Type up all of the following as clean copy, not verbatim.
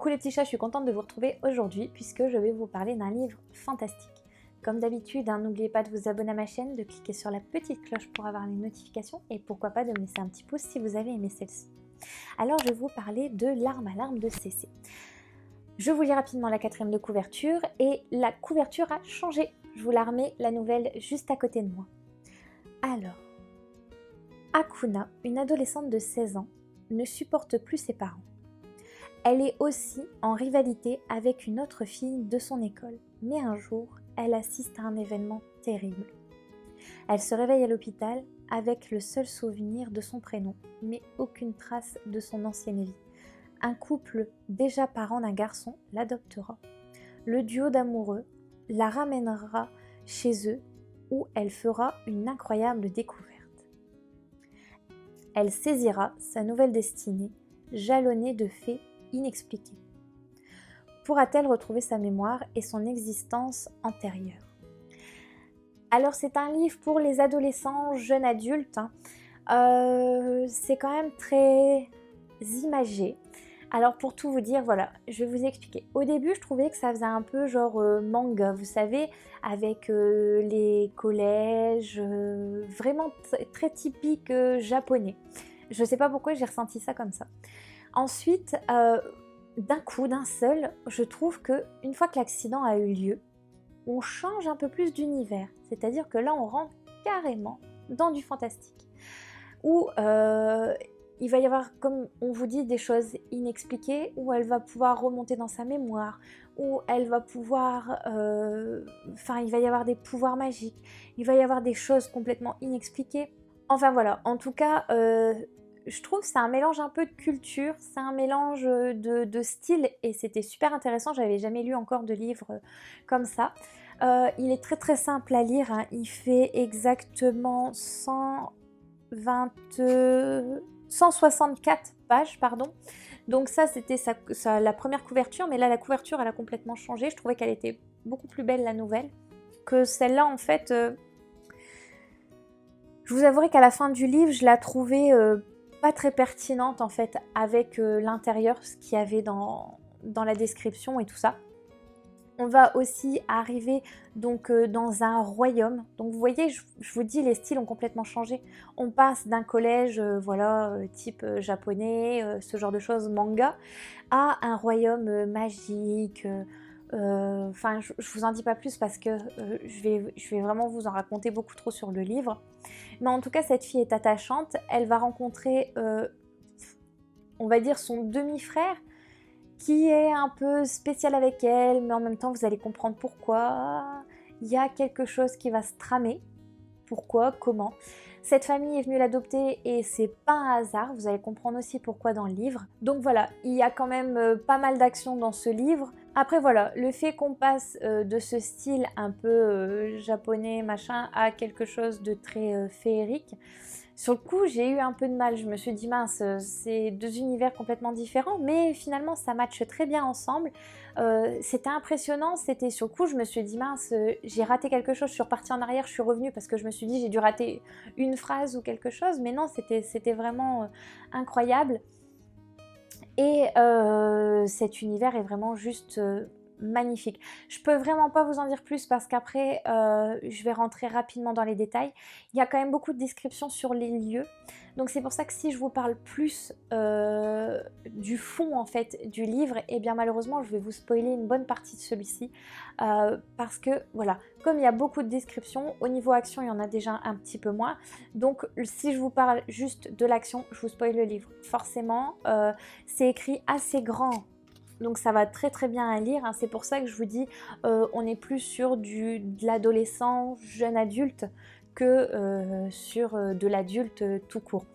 Coucou les petits chats, je suis contente de vous retrouver aujourd'hui puisque je vais vous parler d'un livre fantastique. Comme d'habitude, n'oubliez pas de vous abonner à ma chaîne, de cliquer sur la petite cloche pour avoir les notifications et pourquoi pas de me laisser un petit pouce si vous avez aimé celle-ci. Alors je vais vous parler de L'arme à larmes de Cécé. Je vous lis rapidement la quatrième de couverture et la couverture a changé. Je vous la remets la nouvelle juste à côté de moi. Alors, Akuna, une adolescente de 16 ans, ne supporte plus ses parents. Elle est aussi en rivalité avec une autre fille de son école. Mais un jour, elle assiste à un événement terrible. Elle se réveille à l'hôpital avec le seul souvenir de son prénom, mais aucune trace de son ancienne vie. Un couple déjà parent d'un garçon l'adoptera. Le duo d'amoureux la ramènera chez eux où elle fera une incroyable découverte. Elle saisira sa nouvelle destinée, jalonnée de faits inexpliquée. Pourra-t-elle retrouver sa mémoire et son existence antérieure? Alors c'est un livre pour les adolescents, jeunes adultes. C'est quand même très imagé. Alors pour tout vous dire, voilà, je vais vous expliquer. Au début, je trouvais que ça faisait un peu genre manga, vous savez, avec les collèges, vraiment très typique japonais. Je ne sais pas pourquoi j'ai ressenti ça comme ça. Ensuite, d'un coup, d'un seul, je trouve qu'une fois que l'accident a eu lieu, on change un peu plus d'univers. C'est-à-dire que là, on rentre carrément dans du fantastique. Où il va y avoir, comme on vous dit, des choses inexpliquées, où elle va pouvoir remonter dans sa mémoire, où elle va pouvoir... il va y avoir des pouvoirs magiques, il va y avoir des choses complètement inexpliquées. Enfin voilà, en tout cas... je trouve que c'est un mélange un peu de culture, c'est un mélange de style et c'était super intéressant, j'avais jamais lu encore de livre comme ça. Il est très très simple à lire, hein. Il fait exactement 164 pages, pardon. Donc ça c'était la première couverture, mais là la couverture elle a complètement changé, je trouvais qu'elle était beaucoup plus belle la nouvelle, que celle-là en fait. Je vous avouerai qu'à la fin du livre je la trouvais... pas très pertinente en fait avec l'intérieur, ce qu'il y avait dans la description et tout ça. On va aussi arriver donc dans un royaume. Donc vous voyez, je vous dis, les styles ont complètement changé. On passe d'un collège, type japonais, ce genre de choses, manga, à un royaume magique. Je vous en dis pas plus parce que je vais vraiment vous en raconter beaucoup trop sur le livre. Mais en tout cas, cette fille est attachante. Elle va rencontrer, on va dire, son demi-frère qui est un peu spécial avec elle, mais en même temps, vous allez comprendre pourquoi. Il y a quelque chose qui va se tramer. Pourquoi, comment. Cette famille est venue l'adopter et c'est pas un hasard, vous allez comprendre aussi pourquoi dans le livre. Donc voilà, il y a quand même pas mal d'actions dans ce livre. Après voilà, le fait qu'on passe de ce style un peu japonais machin à quelque chose de très féerique, sur le coup j'ai eu un peu de mal, je me suis dit mince, c'est deux univers complètement différents, mais finalement ça matche très bien ensemble. C'était impressionnant, c'était sur le coup je me suis dit mince, j'ai raté quelque chose, je suis repartie en arrière, je suis revenue parce que je me suis dit j'ai dû rater une phrase ou quelque chose, mais non, c'était vraiment incroyable. Et cet univers est vraiment juste magnifique. Je peux vraiment pas vous en dire plus parce qu'après je vais rentrer rapidement dans les détails. Il y a quand même beaucoup de descriptions sur les lieux, donc c'est pour ça que si je vous parle plus du fond en fait du livre, et bien malheureusement je vais vous spoiler une bonne partie de celui-ci parce que voilà, comme il y a beaucoup de descriptions, au niveau action il y en a déjà un petit peu moins, donc si je vous parle juste de l'action, je vous spoil le livre. Forcément c'est écrit assez grand, donc ça va très très bien à lire, hein. C'est pour ça que je vous dis on est plus sur de l'adolescent, jeune adulte que sur de l'adulte tout court.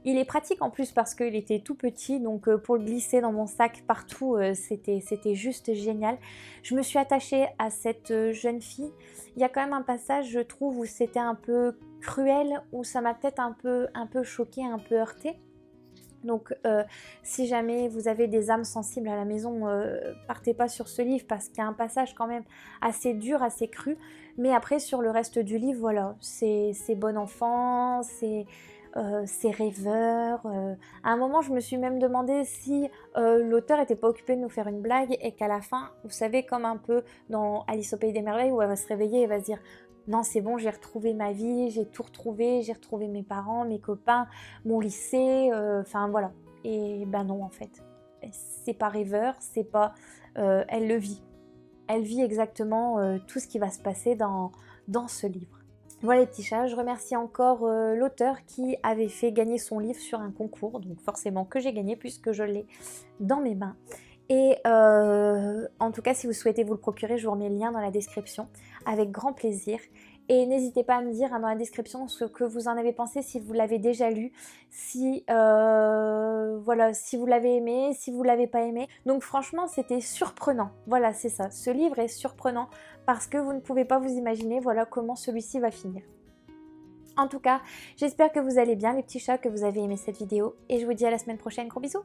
Il est pratique en plus parce qu'il était tout petit, donc pour le glisser dans mon sac partout, c'était juste génial. Je me suis attachée à cette jeune fille. Il y a quand même un passage, je trouve, où c'était un peu cruel, où ça m'a peut-être un peu choquée, un peu heurtée. Donc si jamais vous avez des âmes sensibles à la maison, partez pas sur ce livre parce qu'il y a un passage quand même assez dur, assez cru. Mais après sur le reste du livre, voilà, c'est bon enfant, c'est c'est rêveur. À un moment, je me suis même demandé si l'auteur n'était pas occupé de nous faire une blague et qu'à la fin, vous savez, comme un peu dans Alice au Pays des Merveilles, où elle va se réveiller et va se dire « Non, c'est bon, j'ai retrouvé ma vie, j'ai tout retrouvé, j'ai retrouvé mes parents, mes copains, mon lycée, enfin voilà. » Et ben non, en fait. C'est pas rêveur, c'est pas... elle le vit. Elle vit exactement tout ce qui va se passer dans ce livre. Voilà les petits chats, je remercie encore l'auteur qui avait fait gagner son livre sur un concours, donc forcément que j'ai gagné puisque je l'ai dans mes mains. Et en tout cas, si vous souhaitez vous le procurer, je vous remets le lien dans la description, avec grand plaisir. Et n'hésitez pas à me dire dans la description ce que vous en avez pensé, si vous l'avez déjà lu, si, voilà, si vous l'avez aimé, si vous ne l'avez pas aimé. Donc franchement, c'était surprenant. Voilà, c'est ça. Ce livre est surprenant parce que vous ne pouvez pas vous imaginer voilà, comment celui-ci va finir. En tout cas, j'espère que vous allez bien les petits chats, que vous avez aimé cette vidéo. Et je vous dis à la semaine prochaine. Gros bisous!